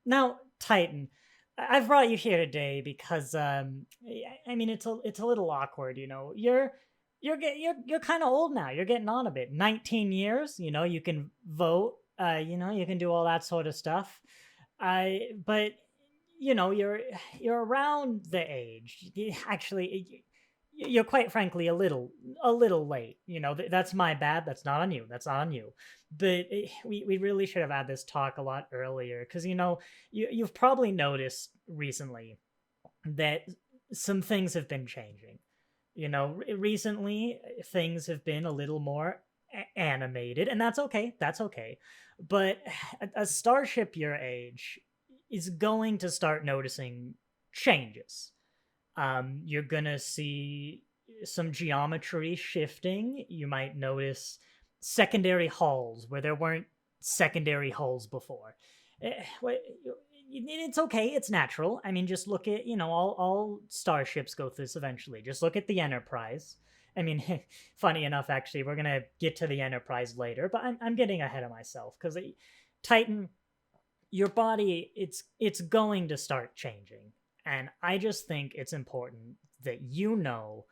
Now, Titan, I've brought you here today because I mean it's a little awkward, you know. You're kind of old now. You're getting on a bit. 19 years, you know, you can vote, you know, you can do all that sort of stuff. But you know, you're around the age. Actually, you're quite frankly a little late. You know, that's my bad. That's not on you. That's not on you. But we really should have had this talk a lot earlier because you know you've probably noticed recently that some things have been changing. You know, recently things have been a little more animated, and that's okay. That's okay. But a starship your age is going to start noticing changes. You're gonna see some geometry shifting. You might notice secondary hulls where there weren't secondary hulls before. It's okay. It's natural. I mean, just look at, you know, all starships go through this eventually. Just look at the Enterprise. I mean, funny enough, actually, we're gonna get to the Enterprise later, but I'm getting ahead of myself because Titan, your body, it's going to start changing, and I just think it's important that you know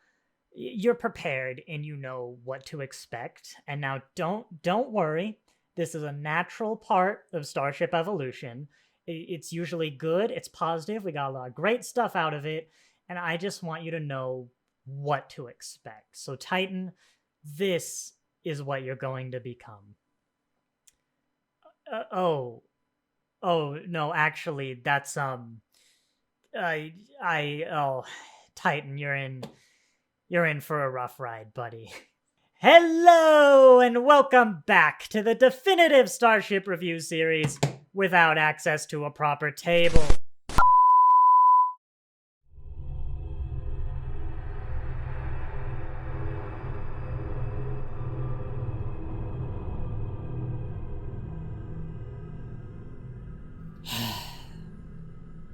you're prepared and you know what to expect. And now don't worry, this is a natural part of starship evolution. It's usually good, it's positive, we got a lot of great stuff out of it, and I just want you to know what to expect. So Titan, this is what you're going to become. Oh, oh no, actually that's oh, Titan, you're in for a rough ride, buddy. Hello and welcome back to the definitive Starship review series without access to a proper table.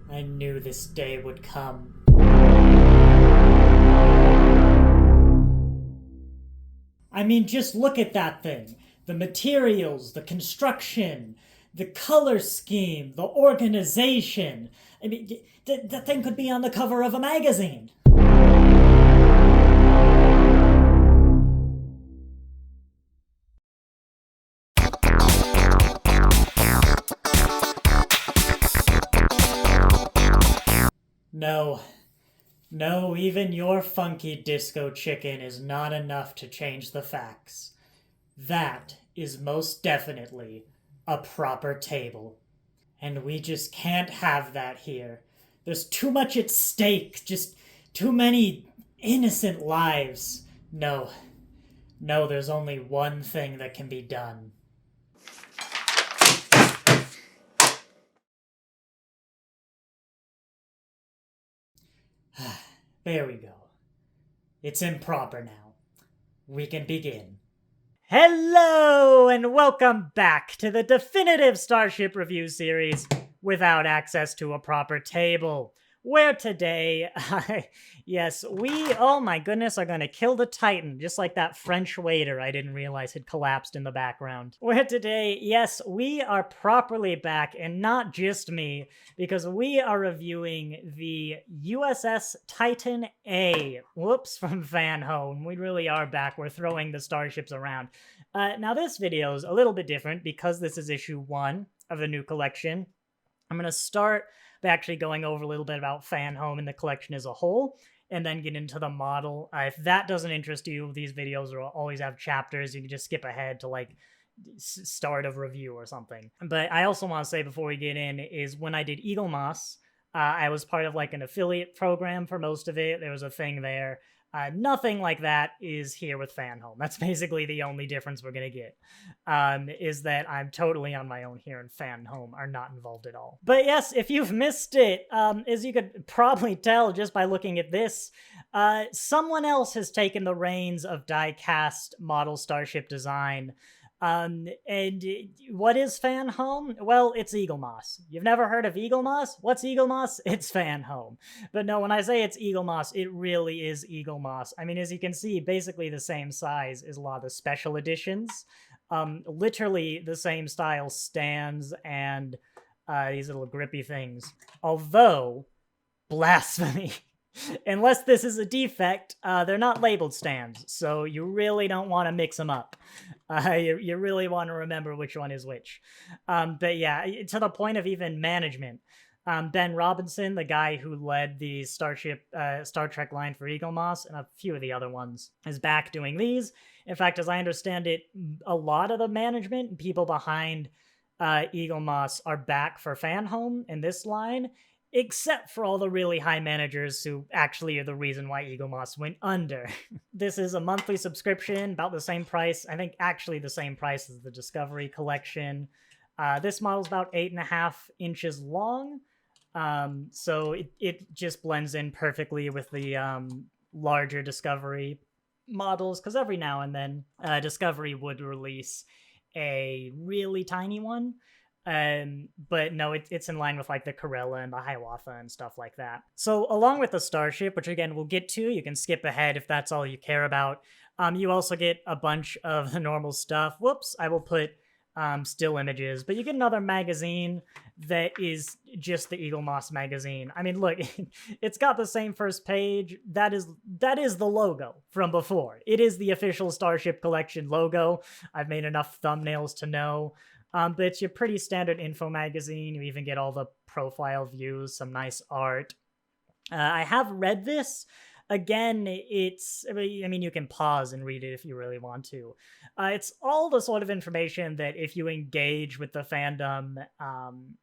I knew this day would come. I mean, just look at that thing. The materials, the construction, the color scheme, the organization. I mean, that thing could be on the cover of a magazine. No. No, even your funky disco chicken is not enough to change the facts. That is most definitely a proper table. And we just can't have that here. There's too much at stake, just too many innocent lives. No, no, there's only one thing that can be done. There we go. It's improper now. We can begin. Hello, and welcome back to the definitive Starship review series without access to a proper table, where today, yes, we, oh my goodness, are gonna kill the Titan, just like that French waiter I didn't realize had collapsed in the background. Where today, yes, we are properly back, and not just me, because we are reviewing the USS Titan A. Whoops, from Fanhome. We really are back. We're throwing the starships around. Now, this video is a little bit different because this is issue 1 of the new collection. I'm going to start by actually going over a little bit about Fanhome and the collection as a whole, and then get into the model. If that doesn't interest you, these videos will always have chapters. You can just skip ahead to, like, start of review or something. But I also want to say before we get in is when I did Eaglemoss, I was part of like an affiliate program for most of it. There was a thing there. Nothing like that is here with Fanhome. That's basically the only difference we're going to get, is that I'm totally on my own here, and Fanhome are not involved at all. But yes, if you've missed it, as you could probably tell just by looking at this, someone else has taken the reins of die-cast model starship design. And what is Fanhome? Well, it's Eaglemoss. You've never heard of Eaglemoss? What's Eaglemoss? It's Fanhome. But no, when I say it's Eaglemoss, it really is Eaglemoss. I mean, as you can see, basically the same size as a lot of the special editions. Literally the same style stands and these little grippy things. Although, blasphemy. Unless this is a defect, they're not labeled stands, so you really don't want to mix them up. You really want to remember which one is which. But yeah, to the point of even management. Ben Robinson, the guy who led the Star Trek line for Eaglemoss and a few of the other ones, is back doing these. In fact, as I understand it, a lot of the management people behind Eaglemoss are back for Fanhome in this line, except for all the really high managers who actually are the reason why Eaglemoss went under. This is a monthly subscription, about the same price. I think actually the same price as the Discovery collection. This model's about 8.5 inches long, so it just blends in perfectly with the larger Discovery models, because every now and then Discovery would release a really tiny one. But no, it's in line with like the Corella and the Hiawatha and stuff like that. So along with the Starship, which again we'll get to, you can skip ahead if that's all you care about. You also get a bunch of the normal stuff. Whoops, I will put still images, but you get another magazine that is just the Eaglemoss magazine. I mean, look, it's got the same first page. That is the logo from before. It is the official Starship Collection logo. I've made enough thumbnails to know. But it's your pretty standard info magazine. You even get all the profile views, some nice art. I have read this. Again, I mean, you can pause and read it if you really want to. It's all the sort of information that if you engage with the fandom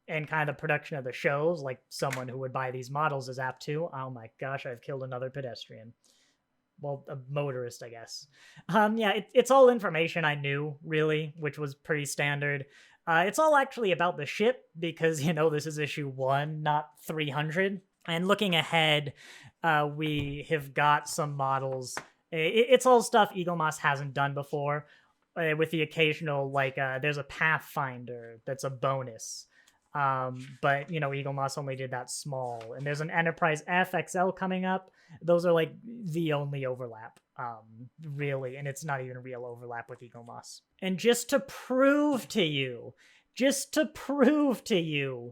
and kind of the production of the shows, like someone who would buy these models is apt to. Oh my gosh, I've killed another pedestrian. Well, a motorist, I guess. Yeah, it's all information I knew, really, which was pretty standard. It's all actually about the ship because, this is issue 1, not 300. And looking ahead, we have got some models. It's all stuff Eaglemoss hasn't done before, with the occasional, there's a Pathfinder that's a bonus. But Eaglemoss only did that small, and there's an Enterprise FXL coming up. Those are like the only overlap, really, and it's not even a real overlap with Eaglemoss. And just to prove to you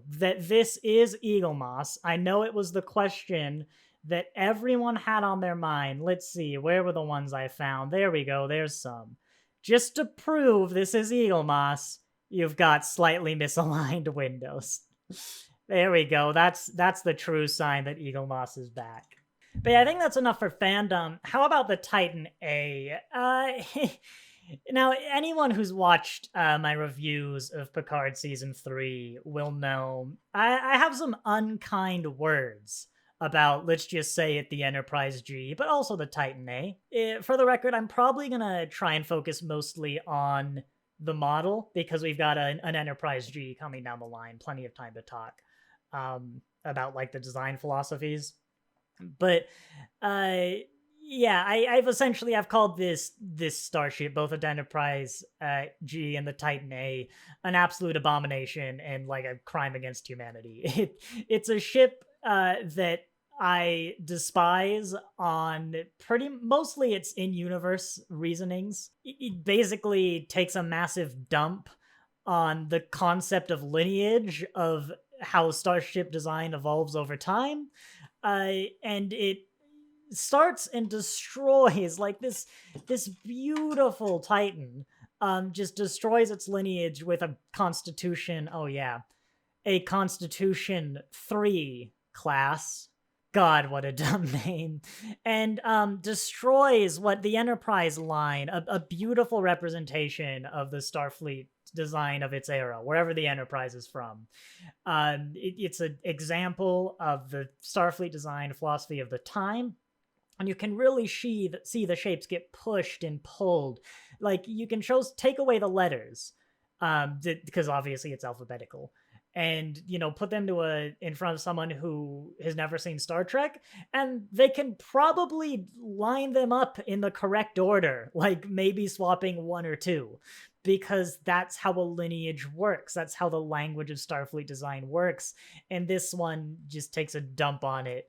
that this is Eaglemoss, I know it was the question that everyone had on their mind. Let's see, where were the ones I found? There we go, there's some. Just to prove this is Eaglemoss, you've got slightly misaligned windows. There we go. That's the true sign that Eaglemoss is back. But yeah, I think that's enough for fandom. How about the Titan A? Now, anyone who's watched my reviews of Picard Season 3 will know I have some unkind words about, let's just say it, the Enterprise G, but also the Titan A. For the record, I'm probably going to try and focus mostly on the model because we've got an Enterprise G coming down the line. Plenty of time to talk about the design philosophies. But yeah, I've called this starship, both the Enterprise G and the Titan A, an absolute abomination and a crime against humanity. It's a ship that I despise on mostly its in-universe reasonings. It basically takes a massive dump on the concept of lineage of how starship design evolves over time, and it starts and destroys this beautiful Titan. Just destroys its lineage with a Constitution. Oh yeah, a Constitution 3 class. God, what a dumb name. And destroys what the Enterprise line, a beautiful representation of the Starfleet design of its era, wherever the Enterprise is from. It's an example of the Starfleet design philosophy of the time. And you can really see the shapes get pushed and pulled. You can take away the letters, because obviously it's alphabetical, and put them in front of someone who has never seen Star Trek, and they can probably line them up in the correct order, maybe swapping one or two, because that's how a lineage works. That's how the language of Starfleet design works, and this one just takes a dump on it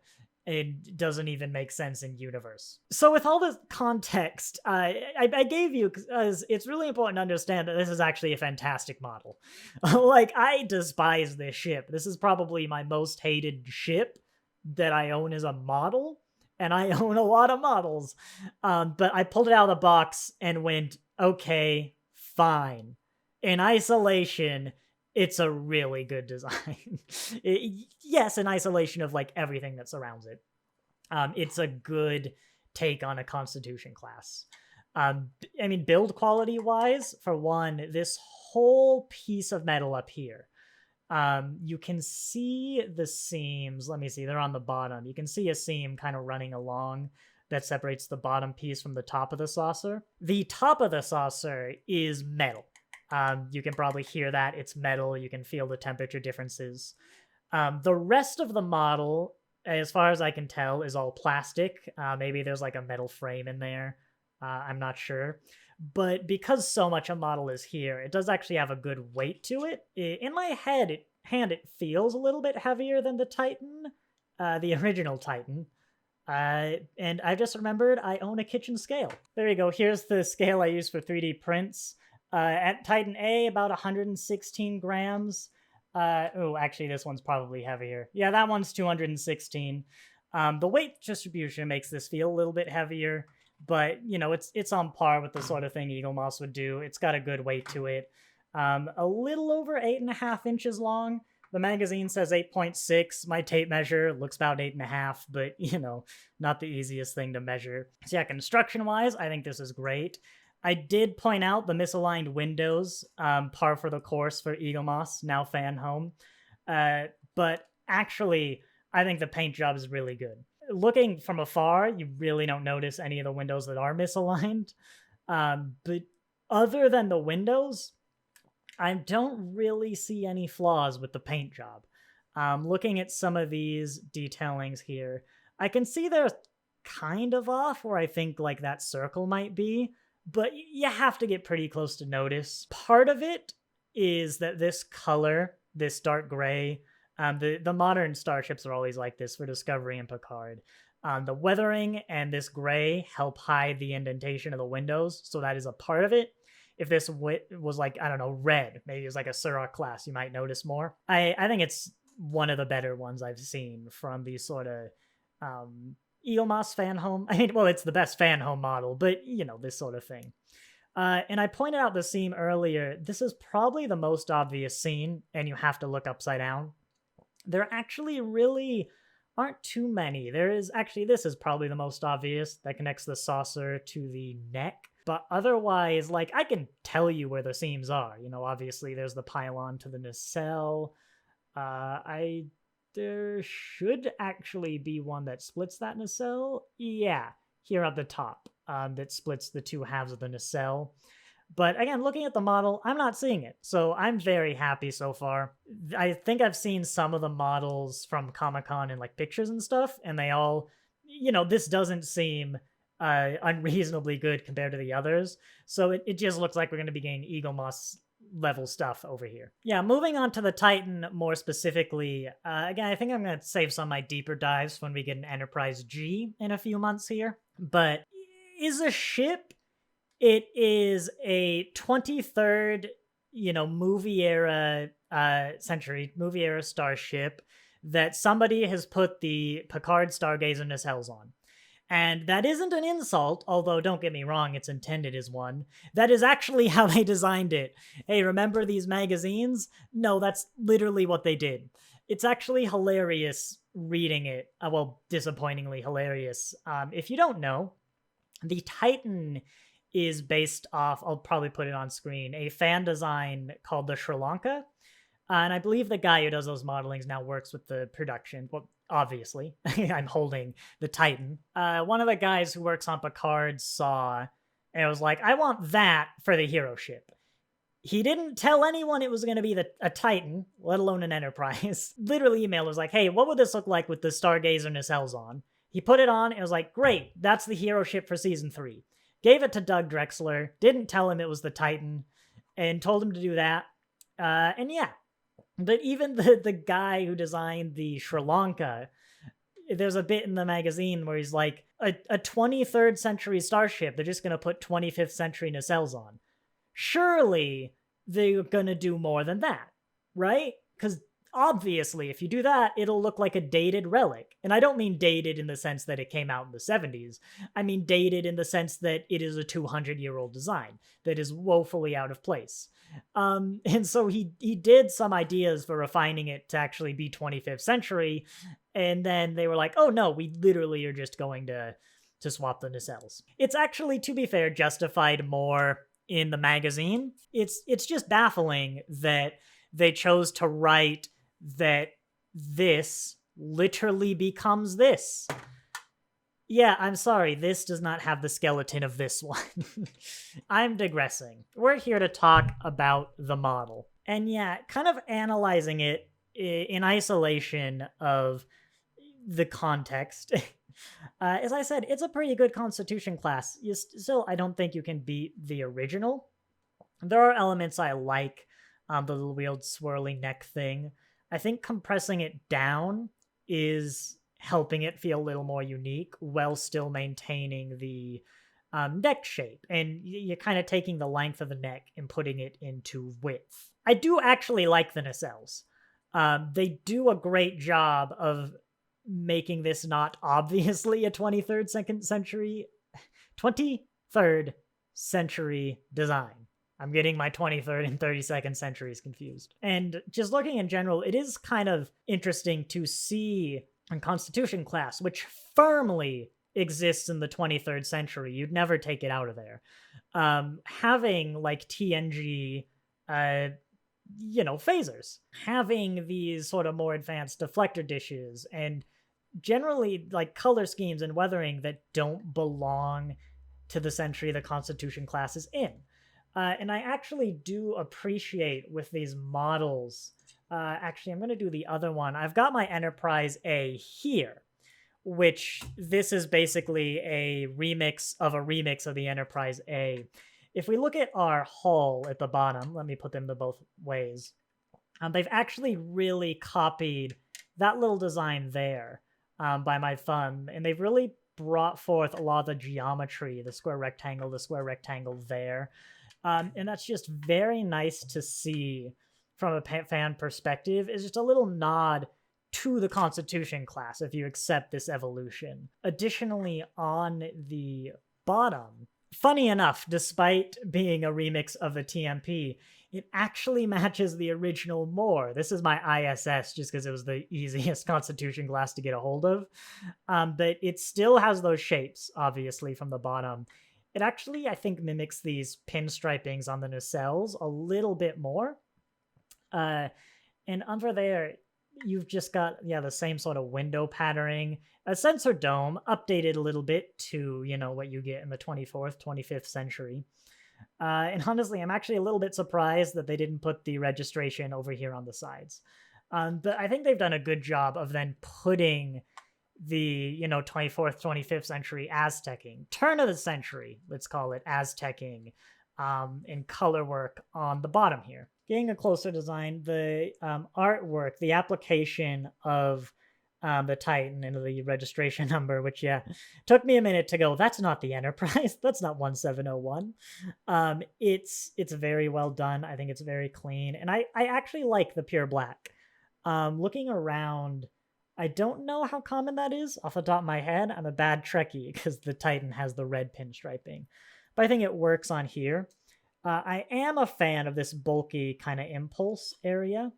It doesn't even make sense in universe. So with all the context I gave you, because it's really important to understand that this is actually a fantastic model. Like, I despise this ship. This is probably my most hated ship that I own as a model, and I own a lot of models. But I pulled it out of the box and went, okay, fine. In isolation, it's a really good design. Yes, in isolation of like everything that surrounds it. It's a good take on a Constitution class. I mean, build quality wise, for one, this whole piece of metal up here, you can see the seams. Let me see, they're on the bottom. You can see a seam kind of running along that separates the bottom piece from the top of the saucer. The top of the saucer is metal. You can probably hear that. It's metal. You can feel the temperature differences. The rest of the model, as far as I can tell, is all plastic. Maybe there's like a metal frame in there. I'm not sure. But because so much a model is here, it does actually have a good weight to it. In my hand, it feels a little bit heavier than the Titan, the original Titan. And I just remembered I own a kitchen scale. There you go. Here's the scale I use for 3D prints. At Titan A, about 116 grams. Actually, this one's probably heavier. Yeah, that one's 216. The weight distribution makes this feel a little bit heavier, but, you know, it's on par with the sort of thing Eaglemoss would do. It's got a good weight to it. A little over 8.5 inches long. The magazine says 8.6. My tape measure looks about 8.5, but, you know, not the easiest thing to measure. So yeah, construction-wise, I think this is great. I did point out the misaligned windows, par for the course for Eaglemoss, now Fanhome. But actually, I think the paint job is really good. Looking from afar, you really don't notice any of the windows that are misaligned. But other than the windows, I don't really see any flaws with the paint job. Looking at some of these detailings here, I can see they're kind of off where I think like that circle might be, but you have to get pretty close to notice. Part of it is that this color, this dark gray, the modern starships are always like this for Discovery and Picard. The weathering and this gray help hide the indentation of the windows, so that is a part of it. If this was like, I don't know, red, maybe it was like a Surak class, you might notice more. I think it's one of the better ones I've seen from these sort of Eaglemoss Fanhome. I mean, well, it's the best Fanhome model, but, you know, this sort of thing. And I pointed out the seam earlier. This is probably the most obvious seam, and you have to look upside down. There actually really aren't too many. This is probably the most obvious, that connects the saucer to the neck. But otherwise, like, I can tell you where the seams are. You know, obviously there's the pylon to the nacelle. There should actually be one that splits that nacelle. Yeah, here at the top, that splits the two halves of the nacelle. But again, looking at the model, I'm not seeing it. So I'm very happy so far. I think I've seen some of the models from Comic-Con and like pictures and stuff, and they all, you know, this doesn't seem unreasonably good compared to the others. So it just looks like we're going to be getting Eaglemoss level stuff over here. Yeah, moving on to the Titan more specifically. Again, I think I'm going to save some of my deeper dives when we get an Enterprise G in a few months here. But is a ship, it is a 23rd, you know, movie era starship that somebody has put the Picard Stargazer nacelles on. And that isn't an insult, although don't get me wrong, it's intended as one. That is actually how they designed it. Hey, remember these magazines? No, that's literally what they did. It's actually hilarious reading it. Well, disappointingly hilarious. If you don't know, the Titan is based off, I'll probably put it on screen, a fan design called the Sri Lanka. And I believe the guy who does those modelings now works with the production. Well, obviously, I'm holding the Titan. One of the guys who works on Picard saw, and was like, I want that for the hero ship. He didn't tell anyone it was going to be a Titan, let alone an Enterprise. Literally emailed, was like, hey, what would this look like with the Stargazer nacelles on? He put it on, and was like, great, that's the hero ship for season 3. Gave it to Doug Drexler, didn't tell him it was the Titan, and told him to do that. And yeah. But even the guy who designed the Sri Lanka there's a bit in the magazine where he's like, a 23rd century starship, they're just going to put 25th century nacelles on. Surely they're going to do more than that, right? Because obviously, if you do that, it'll look like a dated relic. And I don't mean dated in the sense that it came out in the 70s. I mean dated in the sense that it is a 200-year-old design that is woefully out of place. And so he did some ideas for refining it to actually be 25th century, and then they were like, oh no, we literally are just going to swap the nacelles. It's actually, to be fair, justified more in the magazine. It's just baffling that they chose to write that this literally becomes this. Yeah, I'm sorry, this does not have the skeleton of this one. I'm digressing. We're here to talk about the model. And yeah, kind of analyzing it in isolation of the context. As I said, it's a pretty good Constitution class. Still, I don't think you can beat the original. There are elements I like, the little wheeled swirling neck thing. I think compressing it down is helping it feel a little more unique while still maintaining the neck shape. And you're kind of taking the length of the neck and putting it into width. I do actually like the nacelles. They do a great job of making this not obviously a 23rd century design. I'm getting my 23rd and 32nd centuries confused. And just looking in general, it is kind of interesting to see a Constitution class, which firmly exists in the 23rd century. You'd never take it out of there. Having like TNG, phasers, having these sort of more advanced deflector dishes, and generally like color schemes and weathering that don't belong to the century the Constitution class is in. And I actually do appreciate with these models. Actually, I'm going to do the other one. I've got my Enterprise A here, which this is basically a remix of the Enterprise A. If we look at our hull at the bottom, let me put them the both ways. They've actually really copied that little design there by my thumb, and they've really brought forth a lot of the geometry, the square rectangle there. And that's just very nice to see from a fan perspective. Is just a little nod to the Constitution class if you accept this evolution. Additionally, on the bottom, funny enough, despite being a remix of the TMP, it actually matches the original more. This is my ISS just because it was the easiest Constitution glass to get a hold of. But it still has those shapes, obviously, from the bottom. It actually, I think, mimics these pinstripings on the nacelles a little bit more. And under there, you've just got, the same sort of window patterning. A sensor dome, updated a little bit to, what you get in the 24th, 25th century. And honestly, I'm actually a little bit surprised that they didn't put the registration over here on the sides. But I think they've done a good job of then putting the 24th 25th century Aztecing, turn of the century, let's call it Aztecing, in color work on the bottom here. Getting a closer design, the artwork, the application of the Titan into the registration number, which took me a minute to go, that's not the Enterprise, that's not 1701. It's very well done. I think it's very clean, and I actually like the pure black. Looking around, I don't know how common that is off the top of my head. I'm a bad Trekkie because the Titan has the red pinstriping, but I think it works on here. I am a fan of this bulky kind of impulse area.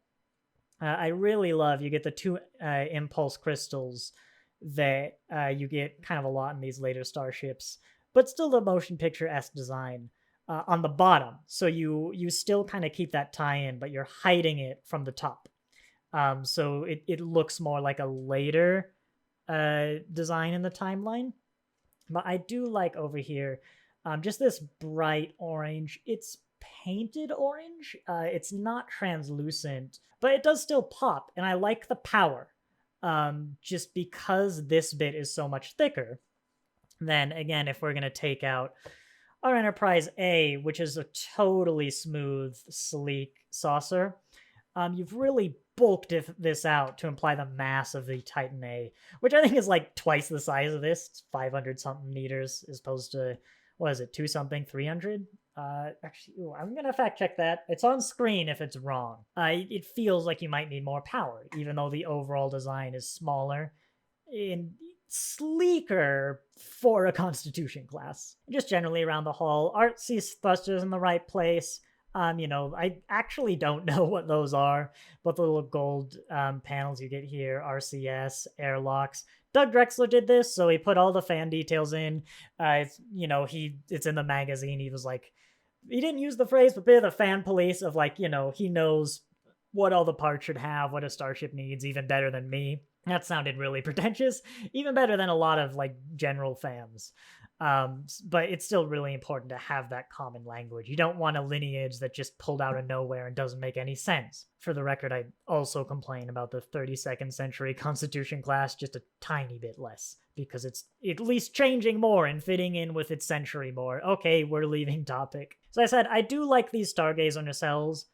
I really love, you get the two impulse crystals that you get kind of a lot in these later starships, but still the motion picture-esque design on the bottom. So you still kind of keep that tie-in, but you're hiding it from the top. So it looks more like a later design in the timeline. But I do like over here just this bright orange. It's painted orange. It's not translucent, but it does still pop. And I like the power just because this bit is so much thicker. Then again, if we're going to take out our Enterprise A, which is a totally smooth, sleek saucer, you've really bulked this out to imply the mass of the Titan A, which I think is like twice the size of this. It's 500 something meters as opposed to, what is it, 2 something, 300? Actually, I'm gonna fact check that. It's on screen if it's wrong. It feels like you might need more power, even though the overall design is smaller and sleeker for a Constitution class. Just generally around the hull, artsy thrusters in the right place. I actually don't know what those are, but the little gold panels you get here, RCS, airlocks. Doug Drexler did this, so he put all the fan details in. It's in the magazine. He was like, he didn't use the phrase, but they're the fan police of like, he knows what all the parts should have, what a starship needs, even better than me. That sounded really pretentious, even better than a lot of like general fans. But it's still really important to have that common language. You don't want a lineage that just pulled out of nowhere and doesn't make any sense. For the record, I also complain about the 32nd century Constitution class just a tiny bit less, because it's at least changing more and fitting in with its century more. Okay, we're leaving topic. So I said, I do like these Stargazer nacelles.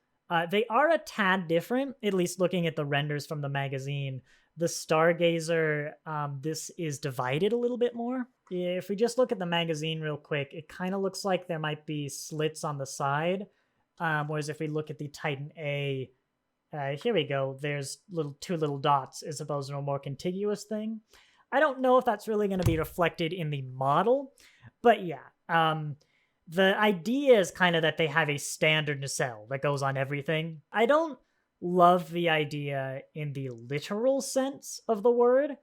They are a tad different, at least looking at the renders from the magazine. The Stargazer, this is divided a little bit more. If we just look at the magazine real quick, it kind of looks like there might be slits on the side. Whereas if we look at the Titan A, here we go, there's two little dots as opposed to a more contiguous thing. I don't know if that's really going to be reflected in the model, but yeah. The idea is kind of that they have a standard nacelle that goes on everything. I don't love the idea in the literal sense of the word,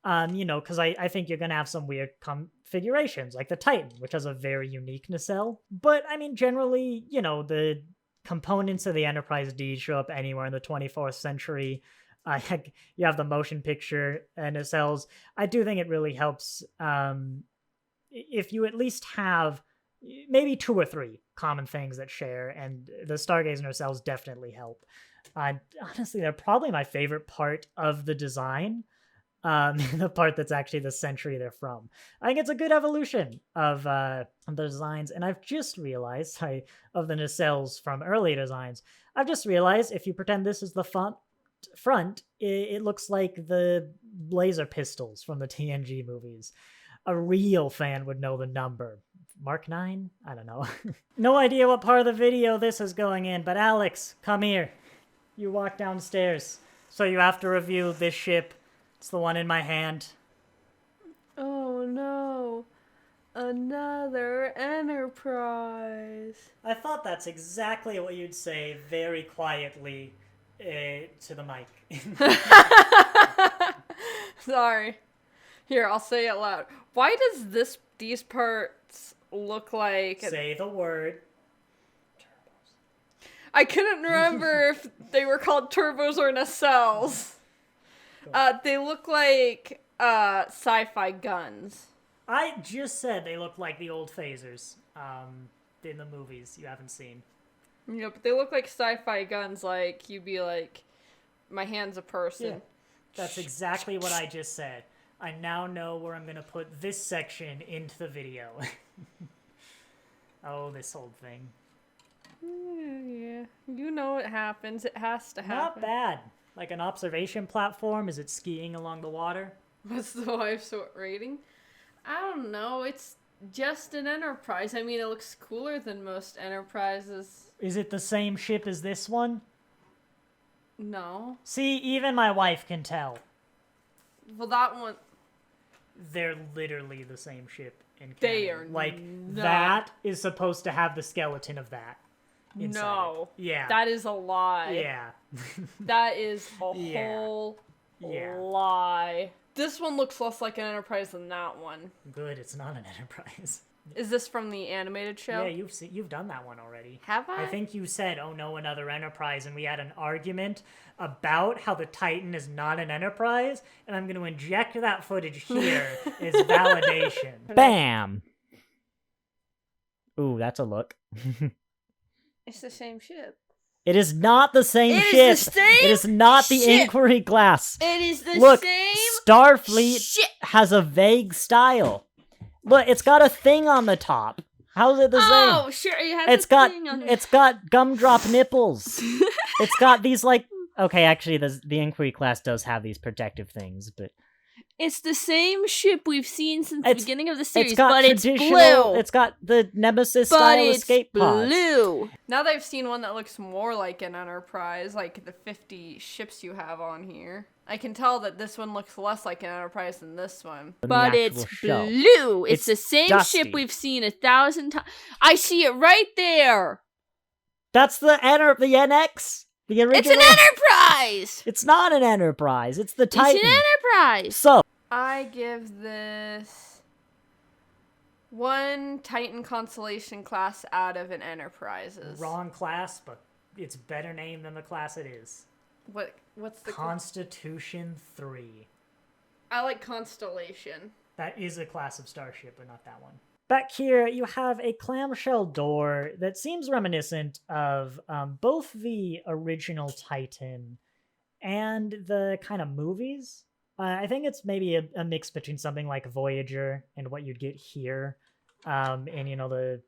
because I think you're going to have some weird configurations, like the Titan, which has a very unique nacelle. But, I mean, generally, the components of the Enterprise D show up anywhere in the 24th century. You have the motion picture nacelles. I do think it really helps if you at least have maybe 2 or 3 common things that share, and the Stargazer nacelles definitely help. Honestly, they're probably my favorite part of the design, the part that's actually the century they're from. I think it's a good evolution of the designs, and I've just realized, of the nacelles from early designs, I've just realized if you pretend this is the front, it looks like the laser pistols from the TNG movies. A real fan would know the number. Mark 9? I don't know. No idea what part of the video this is going in, but Alex, come here. You walk downstairs. So you have to review this ship. It's the one in my hand. Oh no. Another Enterprise. I thought that's exactly what you'd say very quietly to the mic. Sorry. Here, I'll say it loud. Why does these parts look like... Say the word. I couldn't remember if they were called turbos or nacelles. They look like sci-fi guns. I just said they look like the old phasers in the movies you haven't seen. Yeah, but they look like sci-fi guns, like you'd be like, my hand's a person. Yeah, that's exactly what I just said. I now know where I'm going to put this section into the video. Oh, this whole thing. Yeah, you know it happens. It has to happen. Not bad. Like an observation platform? Is it skiing along the water? What's the lifesort rating? I don't know. It's just an Enterprise. I mean, it looks cooler than most Enterprises. Is it the same ship as this one? No. See, even my wife can tell. Well, that one... They're literally the same ship in canon. They are like not. That is supposed to have the skeleton of that inside No. it. Yeah. That is a lie. Yeah. That is a Yeah. whole Yeah. lie. This one looks less like an Enterprise than that one. Good, it's not an Enterprise. Is this from the animated show? Yeah, you've done that one already. Have I? I think you said, "Oh no, another Enterprise," and we had an argument about how the Titan is not an Enterprise, and I'm going to inject that footage here as validation. Bam! Ooh, that's a look. It's the same ship. It is not the same ship. It is the same It is not the ship. Inquiry class. It is the Look, same Starfleet ship. has a vague style. Look, it's got a thing on the top. How's it the same? Oh, sure. It has It's a got thing on it's got gumdrop nipples. It's got these like okay, actually the Inquiry class does have these protective things, but It's the same ship we've seen since the beginning of the series, it's got but it's traditional. blue. It's got the Nemesis But style it's escape pods. blue. Now that I've seen one that looks more like an Enterprise, like the 50 ships you have on here, I can tell that this one looks less like an Enterprise than this one. But it's show. blue. It's the same dusty. ship we've seen 1,000 times. I see it right there. That's the NX. The original. It's an Enterprise. It's not an Enterprise. It's the Titan. It's an Enterprise. So I give this 1 Titan Constellation class out of an Enterprises. Wrong class, but it's better name than the class it is. What's the Constitution 3. I like Constellation. That is a class of starship, but not that one. Back here, you have a clamshell door that seems reminiscent of both the original Titan and the kind of movies. I think it's maybe a mix between something like Voyager and what you'd get here, and you know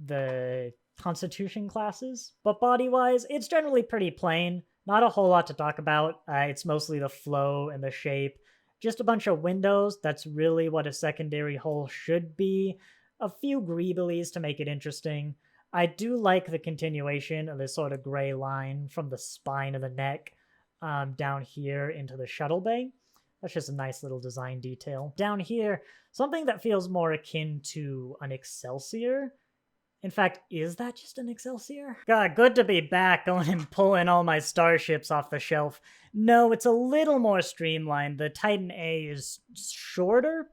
the Constitution classes. But body-wise, it's generally pretty plain. Not a whole lot to talk about. It's mostly the flow and the shape. Just a bunch of windows. That's really what a secondary hull should be. A few greeblies to make it interesting. I do like the continuation of this sort of gray line from the spine of the neck down here into the shuttle bay. That's just a nice little design detail. Down here, something that feels more akin to an Excelsior. In fact, is that just an Excelsior? God, good to be back going and pulling all my starships off the shelf. No, it's a little more streamlined. The Titan A is shorter,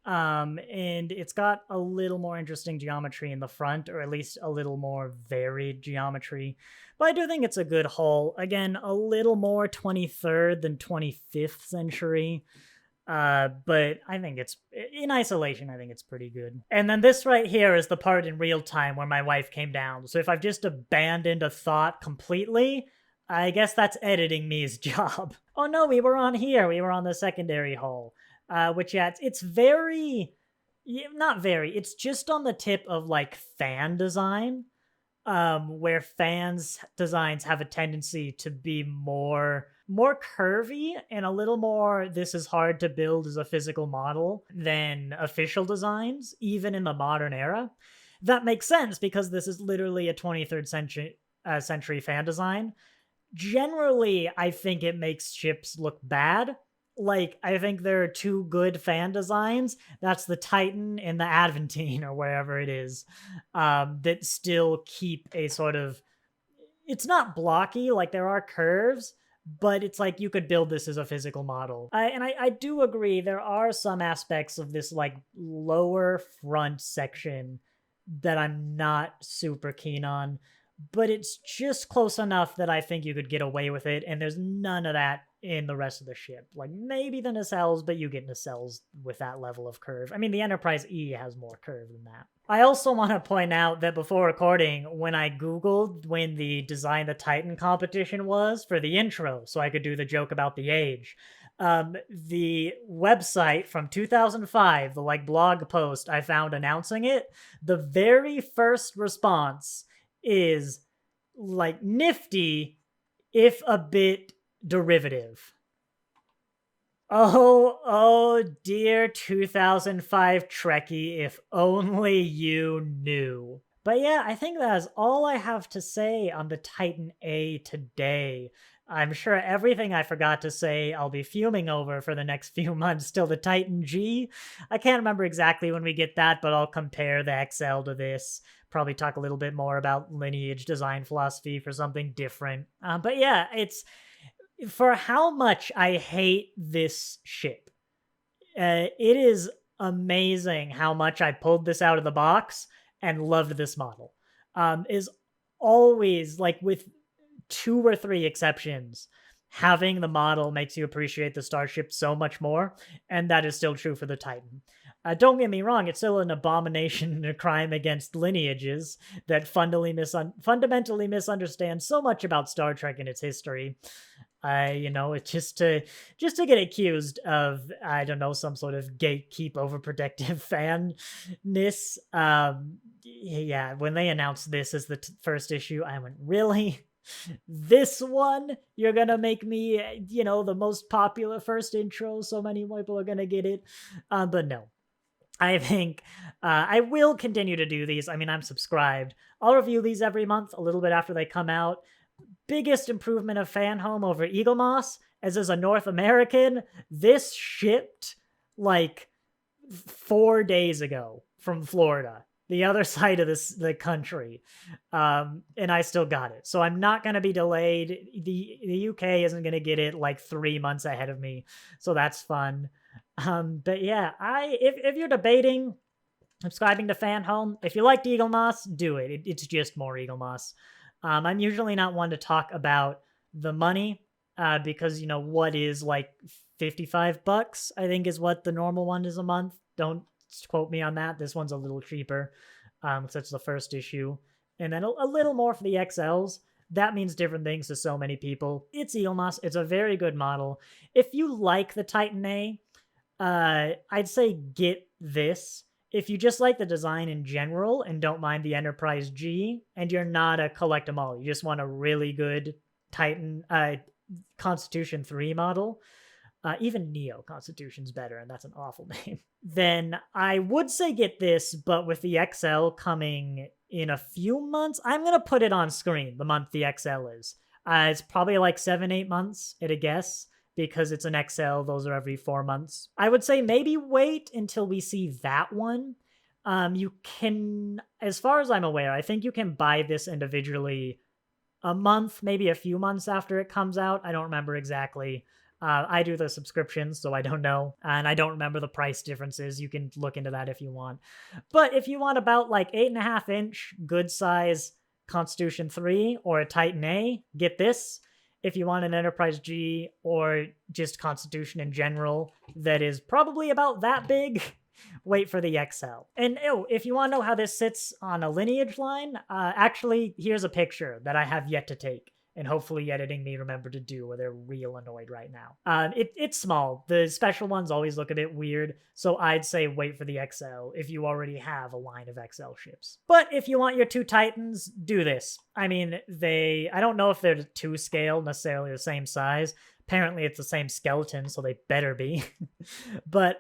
and it's got a little more interesting geometry in the front, or at least a little more varied geometry. But I do think it's a good hull. Again, a little more 23rd than 25th century. But I think it's, in isolation, I think it's pretty good. And then this right here is the part in real time where my wife came down. So if I've just abandoned a thought completely, I guess that's editing me's job. Oh no, we were on here. We were on the secondary hull. Which, yeah, it's very, not very, it's just on the tip of, like, fan design, where fans' designs have a tendency to be more curvy and a little more, this is hard to build as a physical model than official designs, even in the modern era. That makes sense because this is literally a 23rd century fan design. Generally, I think it makes ships look bad. Like, I think there are 2 good fan designs. That's the Titan and the Adventine, or wherever it is, that still keep a sort of... It's not blocky, like there are curves, but it's like you could build this as a physical model. And I do agree, there are some aspects of this, like, lower front section that I'm not super keen on, but it's just close enough that I think you could get away with it, and there's none of that in the rest of the ship. Like, maybe the nacelles, but you get nacelles with that level of curve. I mean, the Enterprise E has more curve than that. I also want to point out that before recording, when I Googled when the Design the Titan competition was for the intro, so I could do the joke about the age, the website from 2005, the, like, blog post I found announcing it, the very first response is, like, nifty, if a bit derivative. Oh dear 2005 Trekkie, if only you knew. But yeah, I think that's all I have to say on the Titan A today. I'm sure everything I forgot to say I'll be fuming over for the next few months till the Titan G. I can't remember exactly when we get that, but I'll compare the XL to this. Probably talk a little bit more about lineage design philosophy for something different. But yeah, it's... For how much I hate this ship, it is amazing how much I pulled this out of the box and loved this model. Is always, like, with 2 or 3 exceptions, having the model makes you appreciate the starship so much more, and that is still true for the Titan. Don't get me wrong, it's still an abomination and a crime against lineages that fundamentally misunderstand so much about Star Trek and its history. It's just to get accused of, I don't know, some sort of gatekeep overprotective fanness. yeah, when they announced this as the first issue, I went, really? This one? You're gonna make me, the most popular first intro, so many people are gonna get it? But no. I think I will continue to do these. I mean, I'm subscribed. I'll review these every month, a little bit after they come out. Biggest improvement of Fanhome over Eaglemoss, as a North American, this shipped like 4 days ago from Florida, the other side of the country, and I still got it. So I'm not going to be delayed. The UK isn't going to get it like 3 months ahead of me, so that's fun. But yeah, if you're debating subscribing to Fanhome, if you liked Eaglemoss, do it. It's just more Eaglemoss. I'm usually not one to talk about the money, because what is like $55, I think, is what the normal one is a month. Don't quote me on that. This one's a little cheaper, because it's the first issue, and then a little more for the XLs. That means different things to so many people. It's Eaglemoss. It's a very good model. If you like the Titan A, I'd say get this. If you just like the design in general and don't mind the Enterprise G, and you're not a collect 'em all, you just want a really good Titan Constitution 3 model, even Neo Constitution's better, and that's an awful name, then I would say get this, but with the XL coming in a few months, I'm going to put it on screen the month the XL is. It's probably like 7-8 months at a guess, because it's an XL. Those are every 4 months. I would say maybe wait until we see that one. You can, as far as I'm aware, I think you can buy this individually a month, maybe a few months after it comes out. I don't remember exactly. I do the subscriptions, so I don't know. And I don't remember the price differences. You can look into that if you want. But if you want about like 8.5-inch, good size Constitution 3 or a Titan A, get this. If you want an Enterprise G or just Constitution in general that is probably about that big, wait for the XL. And if you want to know how this sits on a lineage line, actually, here's a picture that I have yet to take, and hopefully editing me remember to do, or they're real annoyed right now. It's small. The special ones always look a bit weird, so I'd say wait for the XL if you already have a line of XL ships. But if you want your 2 Titans, do this. I mean, I don't know if they're 2 scale, necessarily the same size. Apparently it's the same skeleton, so they better be. But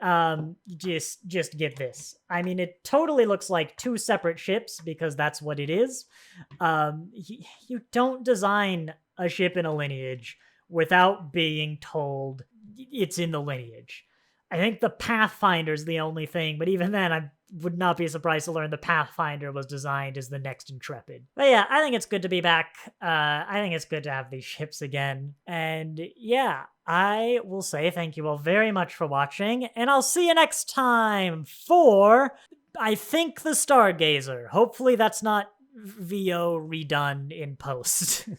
just get this. I mean, it totally looks like 2 separate ships, because that's what it is. You don't design a ship in a lineage without being told it's in the lineage. I think the Pathfinder's the only thing, but even then, I would not be surprised to learn the Pathfinder was designed as the next Intrepid. But yeah, I think it's good to be back. I think it's good to have these ships again. And yeah, I will say thank you all very much for watching, and I'll see you next time for, I think, the Stargazer. Hopefully that's not VO redone in post.